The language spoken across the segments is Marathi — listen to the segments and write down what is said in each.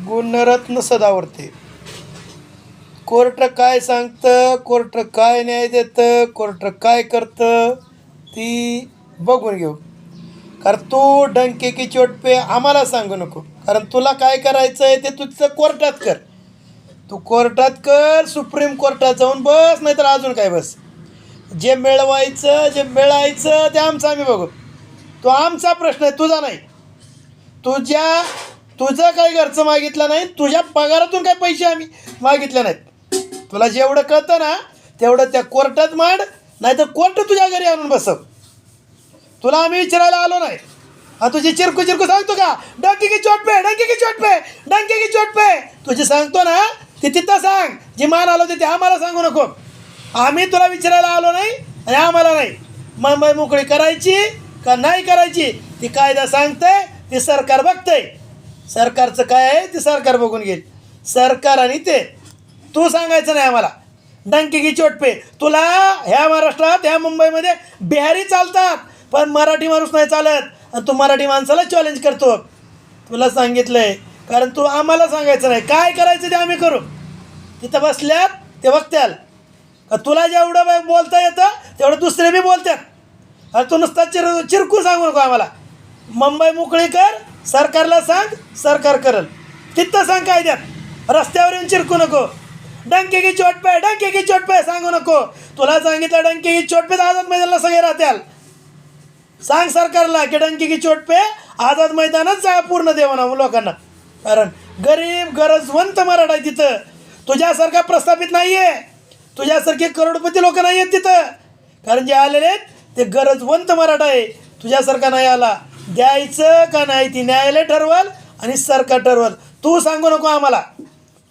गुणरत्न सदावर्ते. कोर्ट काय सांगतं, कोर्ट काय न्याय देतं, कोर्ट काय करतं ती बघून घेऊ. कारण तू डंके की चोट पे आम्हाला सांगू नको. कारण तुला काय करायचं आहे ते तुझं कोर्टात कर. तू कोर्टात कर, सुप्रीम कोर्टात जाऊन बस, नाही तर अजून काय बस. जे मिळवायचं जे मिळायचं ते आमचं आम्ही बघू. तो आमचा प्रश्न आहे, तुझा नाही. तुझं काही घरचं मागितलं नाही, तुझ्या पगारातून काही पैसे आम्ही मागितले नाहीत. तुला जेवढं कळतं ना तेवढं त्या कोर्टात मांड, नाही तर कोर्ट तुझ्या घरी आणून बसव. तुला आम्ही विचारायला आलो नाही. हा तुझी चिरकू सांगतो का, डंकी की चोट पे, डंकी की चोट पे, डंकी की चोट पे तुझी सांगतो ना ती तिथं सांग. जी मान आलो ते आम्हाला सांगू नको. आम्ही तुला विचारायला आलो नाही आणि आम्हाला नाही. मुंबई मोकळी करायची का नाही करायची ती कायदा सांगतंय, ती सरकार बघतंय. सरकारचं काय आहे ते सरकार बघून घेईल. सरकार आणि ते तू सांगायचं नाही आम्हाला. डंकी की चोट पे. तुला ह्या महाराष्ट्रात ह्या मुंबईमध्ये बिहारी चालतात पण मराठी माणूस नाही चालत. आणि तू मराठी माणसाला चॅलेंज करतो. तुला सांगितलं आहे कारण तू आम्हाला सांगायचं नाही. काय करायचं ते आम्ही करू. तिथं बसल्यात ते बघत्याल का तुला जेवढं बोलता येतं तेवढं दुसरे बी बोलतात. अरे तू नुसता चिरकू सांगू नको आम्हाला. मुंबई मोकळी कर, सरकारला सांग, सरकार करल. तिथं सांग कायद्यात. रस्त्यावर येऊन चिरकू नको. डंके की चोट पे, डंके की चोट पे सांगू नको. तुला सांगितलं डंके की चोट पे आझाद मैदानाला सगळे राहत्याल. सांग सरकारला की डंकी की चोट पे आझाद मैदानच जा पूर्ण देवा लोकांना. कारण गरीब गरजवंत मराठा आहे तिथं. तुझ्यासारखा प्रस्थापित नाही आहे, तुझ्यासारखे करोडपती लोक नाही आहेत तिथं. कारण जे आलेले आहेत ते गरजवंत मराठा आहे. तुझ्यासारखा नाही आला. द्यायचं का नाही ती न्यायालय ठरवल आणि सरकार ठरवल. तू सांगू नको आम्हाला.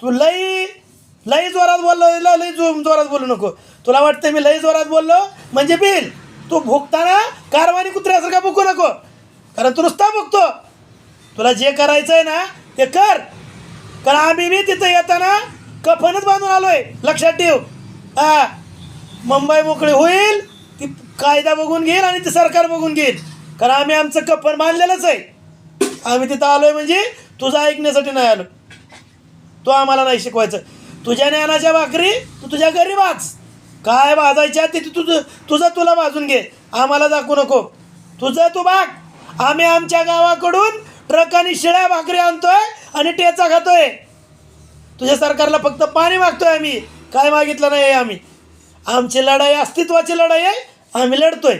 तू लई जोरात बोललो, लई जोरात बोलू नको. तुला वाटतं मी लई जोरात बोललो म्हणजे बिल. तू भुकताना कारवानी कुत्र्यासारखा भुकू नको. कारण तू नुसता भुकतो. तुला जे करायचं आहे ना ते कर. कारण आम्ही बी तिथं येताना कफनच बांधून आलो आहे, लक्षात ठेव. मुंबई मोकळी होईल ती कायदा बघून घेईल आणि ते सरकार बघून घेईल. कारण आम्ही आमचं कफन बांधलेलंच आहे. आम्ही तिथं आलो आहे म्हणजे तुझं ऐकण्यासाठी नाही आलो. तो आम्हाला नाही शिकवायचं. तुझ्या ज्ञानाच्या भाकरी तू तुझ्या घरी वाच. काय भाजायच्या ते तुझं तुला भाजून घे. आम्हाला दाखवू नको. तुझं तू बाग. आम्ही आमच्या गावाकडून ट्रकाने शिळ्या भाकरी आणतोय आणि टेचा खातोय. तुझ्या सरकारला फक्त पाणी मागतोय आम्ही, काय मागितलं नाही. आम्ही आमची लढाई अस्तित्वाची लढाई आहे. आम्ही लढतोय.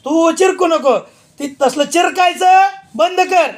तू चिरकू नको. ती तसलं चिरकायचं बंद कर.